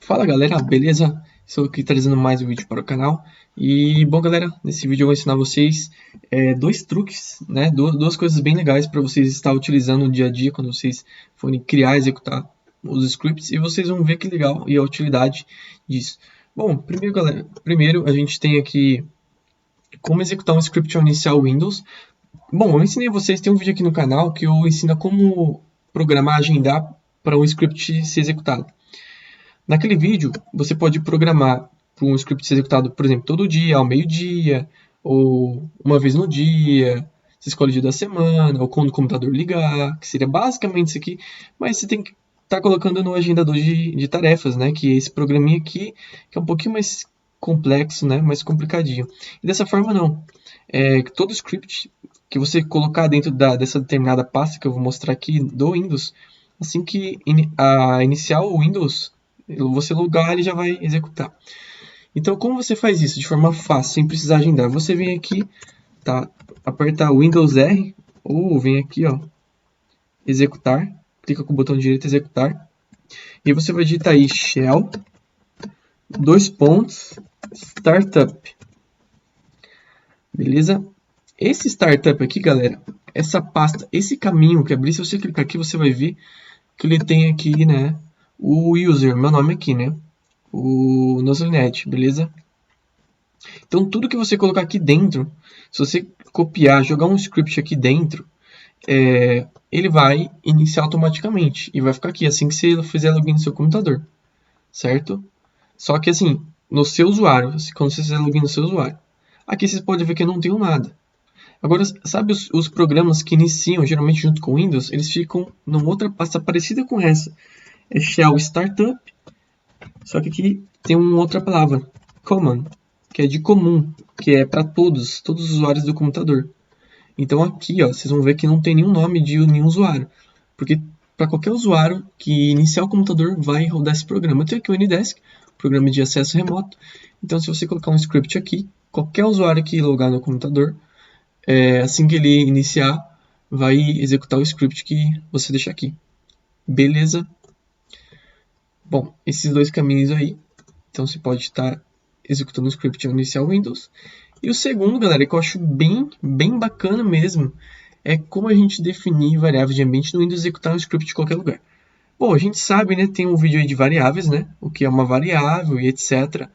Fala galera, beleza? Estou aqui trazendo mais um vídeo para o canal. E bom galera, nesse vídeo eu vou ensinar vocês dois truques, né? Duas coisas bem legais para vocês estar utilizando no dia a dia quando vocês forem criar e executar os scripts. E vocês vão ver que legal e a utilidade disso. Bom, primeiro galera, primeiro a gente tem aqui como executar um script ao iniciar o Windows. Bom, eu ensinei a vocês, tem um vídeo aqui no canal que eu ensino como programar, agendar para um script ser executado. Naquele vídeo, você pode programar para um script ser executado, por exemplo, todo dia, ao meio-dia, ou uma vez no dia, você escolhe o dia da semana, ou quando o computador ligar, que seria basicamente isso aqui, mas você tem que estar colocando no agendador de tarefas, né, que é esse programinha aqui, que é um pouquinho mais complexo, né, mais complicadinho. E dessa forma não, todo script que você colocar dentro dessa determinada pasta que eu vou mostrar aqui do Windows, assim que iniciar o Windows, você logar, ele já vai executar. Então, como você faz isso de forma fácil, sem precisar agendar? Você vem aqui, tá? Aperta Windows R, ou vem aqui, ó, executar, clica com o botão direito executar, e você vai digitar aí shell, dois pontos, startup, beleza? Esse startup aqui, galera, essa pasta, esse caminho que abrir, se você clicar aqui, você vai ver que ele tem aqui, né, o user, meu nome aqui, né, o Noslinet, beleza? Então, tudo que você colocar aqui dentro, se você copiar, jogar um script aqui dentro, ele vai iniciar automaticamente e vai ficar aqui assim que você fizer login no seu computador, certo? Só que assim, no seu usuário, quando você fizer login no seu usuário. Aqui vocês podem ver que eu não tenho nada. Agora, sabe os programas que iniciam geralmente junto com o Windows, eles ficam numa outra pasta parecida com essa. É Shell Startup, só que aqui tem uma outra palavra, Common, que é de comum, que é para todos os usuários do computador. Então aqui, ó, vocês vão ver que não tem nenhum nome de nenhum usuário, porque para qualquer usuário que iniciar o computador vai rodar esse programa. Eu tenho aqui o Anydesk, programa de acesso remoto. Então se você colocar um script aqui, qualquer usuário que logar no computador, assim que ele iniciar, vai executar o script que você deixar aqui. Beleza? Bom, esses dois caminhos aí. Então você pode estar executando o script ao iniciar o Windows. E o segundo, galera, que eu acho bem bacana mesmo, é como a gente definir variáveis de ambiente no Windows e executar um script de qualquer lugar. Bom, a gente sabe, né, tem um vídeo aí de variáveis, né, o que é uma variável e etc.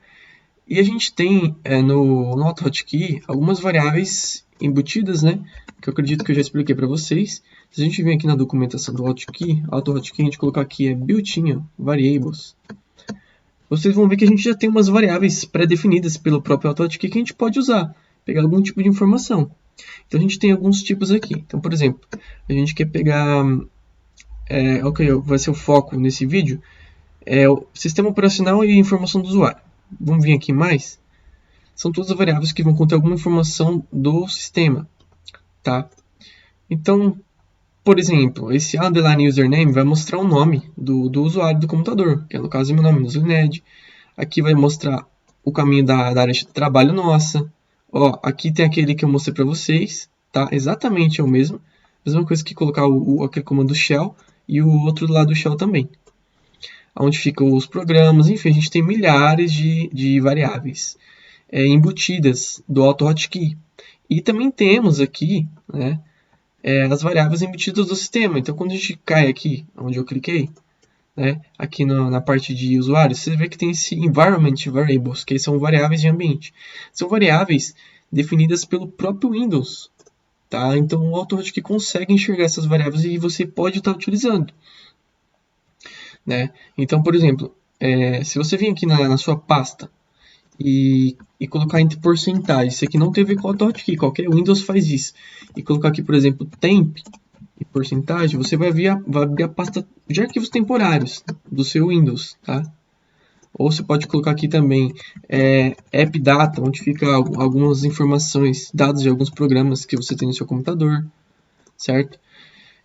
E a gente tem no AutoHotkey algumas variáveis embutidas, né, que eu acredito que eu já expliquei para vocês. Se a gente vem aqui na documentação do AutoHotkey, a gente colocar aqui built-in variables, vocês vão ver que a gente já tem umas variáveis pré-definidas pelo próprio AutoHotkey que a gente pode usar, pegar algum tipo de informação. Então a gente tem alguns tipos aqui. Então, por exemplo, a gente quer pegar, ok, vai ser o foco nesse vídeo, o sistema operacional e informação do usuário. Vamos vir aqui mais. São todas as variáveis que vão conter alguma informação do sistema, tá? Então, por exemplo, esse underline username vai mostrar o nome do usuário do computador, que é no caso meu nome, Noslinet. Aqui vai mostrar o caminho da área de trabalho nossa. Ó, aqui tem aquele que eu mostrei para vocês, tá? Exatamente é o mesmo. Mesma coisa que colocar aquele comando shell e o outro lado do shell também. Onde ficam os programas, enfim, a gente tem milhares de variáveis embutidas do AutoHotkey. E também temos aqui, né, as variáveis embutidas do sistema. Então, quando a gente cai aqui, onde eu cliquei, né, aqui na parte de usuários, você vê que tem esse environment variables, que são variáveis de ambiente. São variáveis definidas pelo próprio Windows. Tá? Então, o AutoHotkey consegue enxergar essas variáveis e você pode estar utilizando. Né? Então, por exemplo, se você vir aqui na sua pasta e colocar entre porcentagem, isso aqui não tem a ver com o AutoHotkey, qualquer Windows faz isso, e colocar aqui, por exemplo, temp e porcentagem, você vai abrir a pasta de arquivos temporários do seu Windows, tá? Ou você pode colocar aqui também app data, onde fica algumas informações, dados de alguns programas que você tem no seu computador, certo?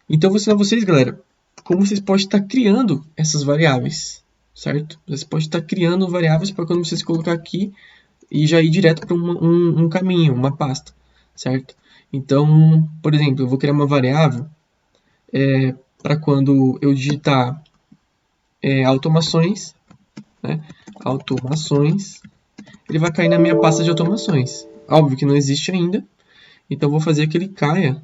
Então, vou ensinar vocês, galera, como vocês podem estar criando essas variáveis, certo? Você pode estar criando variáveis para quando vocês colocar aqui e já ir direto para um caminho, uma pasta, certo? Então, por exemplo, eu vou criar uma variável para quando eu digitar automações, né? Automações. Ele vai cair na minha pasta de automações. Óbvio que não existe ainda, então vou fazer que ele caia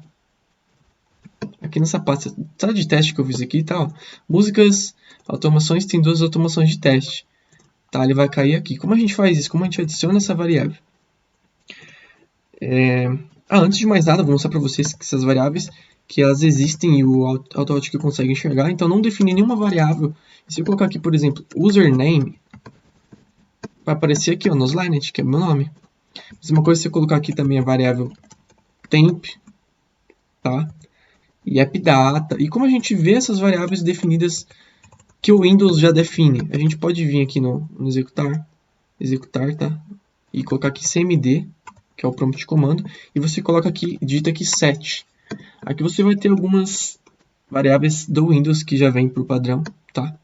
aqui nessa pasta, tá, de teste que eu fiz aqui, tá? Ó. Músicas, automações, tem 2 automações de teste. Tá, ele vai cair aqui. Como a gente faz isso? Como a gente adiciona essa variável? Antes de mais nada, vou mostrar para vocês que essas variáveis, que elas existem e o AutoHotkey consegue enxergar, então não definir nenhuma variável. Se eu colocar aqui, por exemplo, username, vai aparecer aqui, ó, Noslinet, que é meu nome. Mesma coisa se eu colocar aqui também a variável temp, tá? E appdata. E como a gente vê essas variáveis definidas que o Windows já define? A gente pode vir aqui no executar, tá? E colocar aqui cmd, que é o prompt de comando, e você coloca aqui, digita aqui set. Aqui você vai ter algumas variáveis do Windows que já vem por padrão, tá?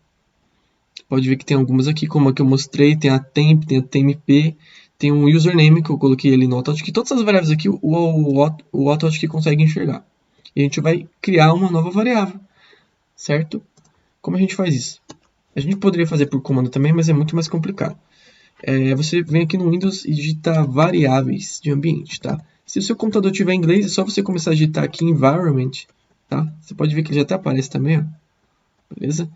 Pode ver que tem algumas aqui, como a que eu mostrei, tem a temp, tem a tmp, tem um username que eu coloquei ali no AutoHotkey. Todas essas variáveis aqui o AutoHotkey consegue enxergar. E a gente vai criar uma nova variável, certo? Como a gente faz isso? A gente poderia fazer por comando também, mas é muito mais complicado. Você vem aqui no Windows e digita variáveis de ambiente, tá? Se o seu computador tiver em inglês, é só você começar a digitar aqui environment, tá? Você pode ver que ele já até aparece também, ó. Beleza?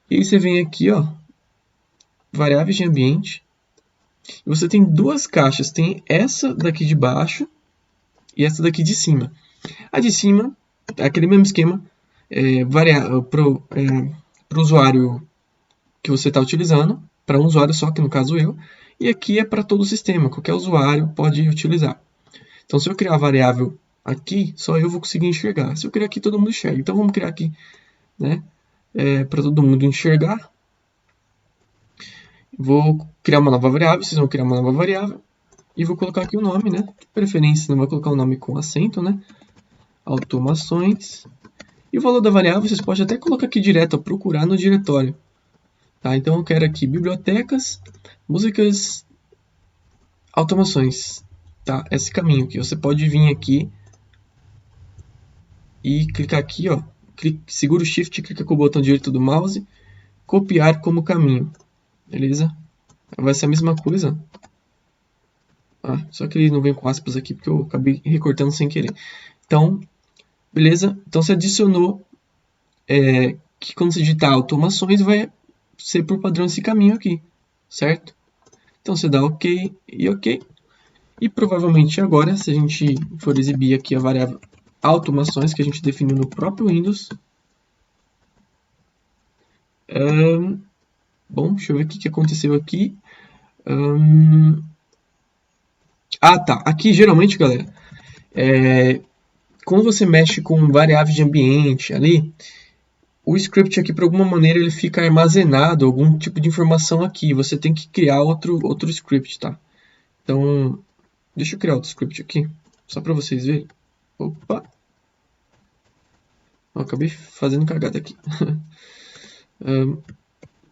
E aí você vem aqui, ó, variáveis de ambiente. E você tem 2 caixas, tem essa daqui de baixo e essa daqui de cima. A de cima é aquele mesmo esquema para o usuário que você está utilizando, para um usuário só, que no caso eu, e aqui é para todo o sistema, qualquer usuário pode utilizar. Então, se eu criar a variável aqui, só eu vou conseguir enxergar. Se eu criar aqui, todo mundo enxerga. Então, vamos criar aqui, né, para todo mundo enxergar. Vou criar uma nova variável, vocês vão criar uma nova variável, e vou colocar aqui o nome, né, de preferência, não vou colocar o nome com acento, né, automações. E o valor da variável, vocês podem até colocar aqui direto, ó, procurar no diretório. Tá, então eu quero aqui bibliotecas, músicas, automações. Tá, esse caminho aqui. Você pode vir aqui e clicar aqui, ó. Segura o Shift, clica com o botão direito do mouse, copiar como caminho. Beleza? Vai ser a mesma coisa. Só que ele não vem com aspas aqui, porque eu acabei recortando sem querer. Então, beleza? Então você adicionou que quando você digitar automações, vai ser por padrão esse caminho aqui, certo? Então você dá OK e OK. E provavelmente agora, se a gente for exibir aqui a variável automações que a gente definiu no próprio Windows. Bom, deixa eu ver o que aconteceu aqui. Tá. Aqui, geralmente, galera, quando você mexe com variáveis de ambiente ali, o script aqui, por alguma maneira, ele fica armazenado, algum tipo de informação aqui. Você tem que criar outro script, tá? Então, deixa eu criar outro script aqui, só para vocês verem. Opa! Eu acabei fazendo cagada aqui.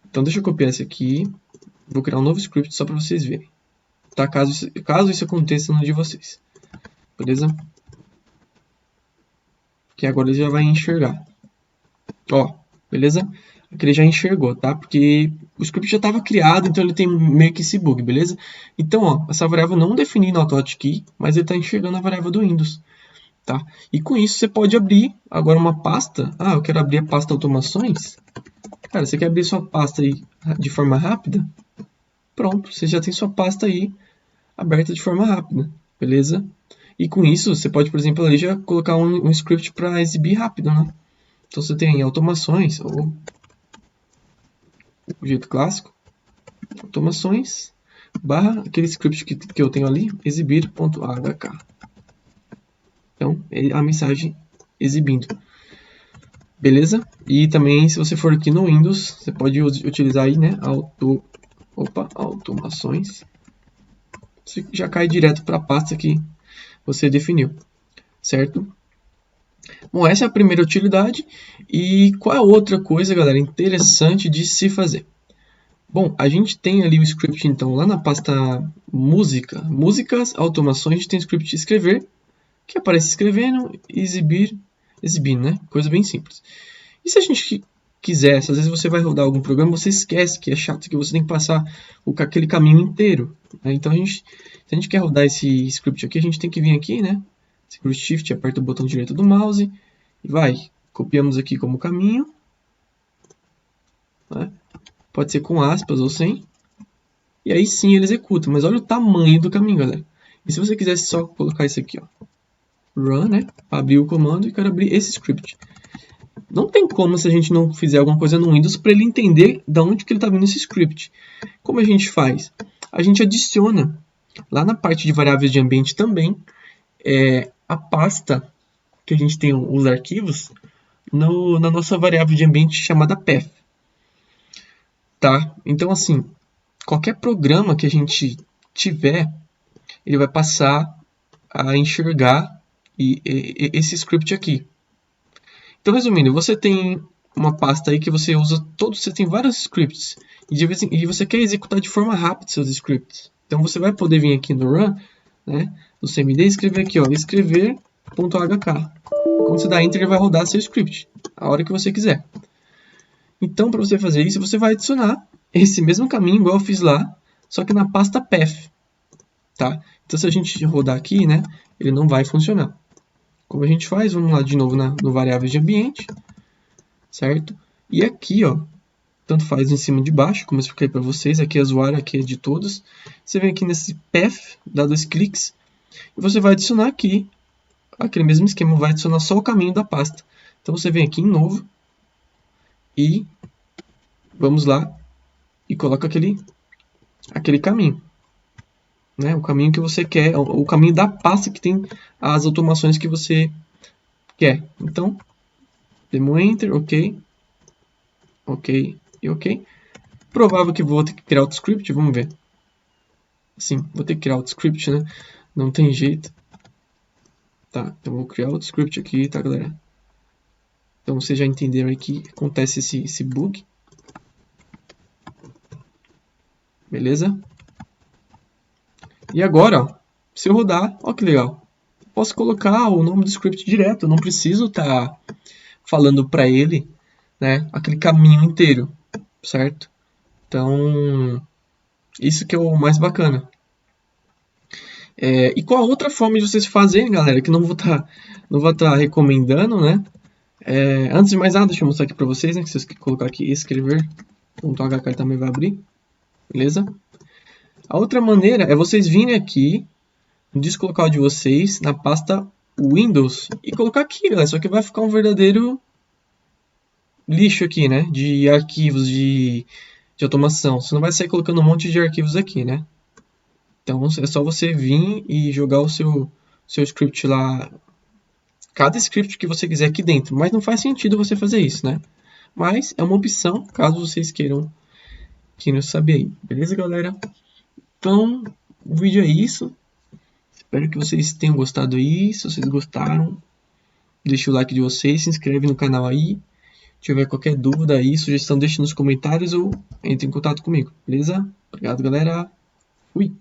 Então, deixa eu copiar esse aqui. Vou criar um novo script só para vocês verem. Tá? Caso isso aconteça no de vocês. Beleza? Que agora ele já vai enxergar. Ó, beleza? Aqui ele já enxergou, tá? Porque o script já estava criado, então ele tem meio que esse bug, beleza? Então, ó, essa variável não defini no AutoHotkey, mas ele está enxergando a variável do Windows, tá? E com isso você pode abrir agora uma pasta. Eu quero abrir a pasta automações. Cara, você quer abrir sua pasta aí de forma rápida? Pronto, você já tem sua pasta aí aberta de forma rápida, beleza? E com isso, você pode, por exemplo, ali já colocar um script para exibir rápido, né? Então você tem automações, ou o jeito clássico, automações, barra aquele script que eu tenho ali, exibir.ahk. Então, a mensagem exibindo. Beleza? E também, se você for aqui no Windows, você pode utilizar aí, né, automações. Você já cai direto para a pasta que você definiu, certo? Bom, essa é a primeira utilidade. E qual é a outra coisa, galera, interessante de se fazer? Bom, a gente tem ali o script, então, lá na pasta músicas, automações, a gente tem o script escrever, que aparece escrevendo, exibindo, né? Coisa bem simples. E se a gente quiser. Às vezes você vai rodar algum programa, você esquece que é chato, que você tem que passar aquele caminho inteiro, né? Então, se a gente quer rodar esse script aqui, a gente tem que vir aqui, né? Segura o Shift, aperta o botão direito do mouse e vai. Copiamos aqui como caminho, né? Pode ser com aspas ou sem. E aí sim ele executa, mas olha o tamanho do caminho, galera. E se você quisesse só colocar isso aqui, ó, run, né? Abrir o comando e quero abrir esse script. Não tem como se a gente não fizer alguma coisa no Windows para ele entender de onde que ele está vindo esse script. Como a gente faz? A gente adiciona lá na parte de variáveis de ambiente também a pasta que a gente tem os arquivos na nossa variável de ambiente chamada path. Tá? Então assim, qualquer programa que a gente tiver, ele vai passar a enxergar esse script aqui. Então, resumindo, você tem uma pasta aí que você usa você tem vários scripts e você quer executar de forma rápida seus scripts. Então, você vai poder vir aqui no run, né, no CMD e escrever aqui, ó, escrever.hk. Quando você dá enter, ele vai rodar seu script a hora que você quiser. Então, para você fazer isso, você vai adicionar esse mesmo caminho, igual eu fiz lá, só que na pasta path. Tá? Então, se a gente rodar aqui, né, ele não vai funcionar. Como a gente faz? Vamos lá de novo no variáveis de ambiente, certo? E aqui, ó, tanto faz em cima de baixo, como eu expliquei para vocês, aqui é usuário, aqui é de todos. Você vem aqui nesse path, dá 2 cliques, e você vai adicionar aqui, aquele mesmo esquema, vai adicionar só o caminho da pasta. Então você vem aqui em novo, e vamos lá, e coloca aquele caminho. Né? O caminho que você quer, o caminho da pasta que tem as automações que você quer. Então, demo enter, ok, ok e ok. Provável que vou ter que criar outro script, vamos ver. Sim, vou ter que criar outro script, né? Não tem jeito. Tá, então vou criar outro script aqui, tá, galera? Então vocês já entenderam aí que acontece esse bug. Beleza? E agora, ó, se eu rodar, ó que legal. Posso colocar o nome do script direto, eu não preciso estar falando para ele, né, aquele caminho inteiro, certo? Então, isso que é o mais bacana. E qual a outra forma de vocês fazerem, galera, que não vou estar recomendando, né? Antes de mais nada, deixa eu mostrar aqui para vocês, né? Que vocês colocar aqui escrever.hk também vai abrir, beleza? A outra maneira é vocês virem aqui no disco local de vocês, na pasta Windows, e colocar aqui, galera. Só que vai ficar um verdadeiro lixo aqui, né? De arquivos de automação. Você não vai sair colocando um monte de arquivos aqui, né? Então é só você vir e jogar o seu script lá, cada script que você quiser aqui dentro. Mas não faz sentido você fazer isso, né? Mas é uma opção, caso vocês queiram saber aí. Beleza, galera? Então, o vídeo é isso. Espero que vocês tenham gostado aí. Se vocês gostaram, deixa o like de vocês, se inscreve no canal aí. Se tiver qualquer dúvida aí, sugestão, deixe nos comentários ou entre em contato comigo, beleza? Obrigado, galera. Fui!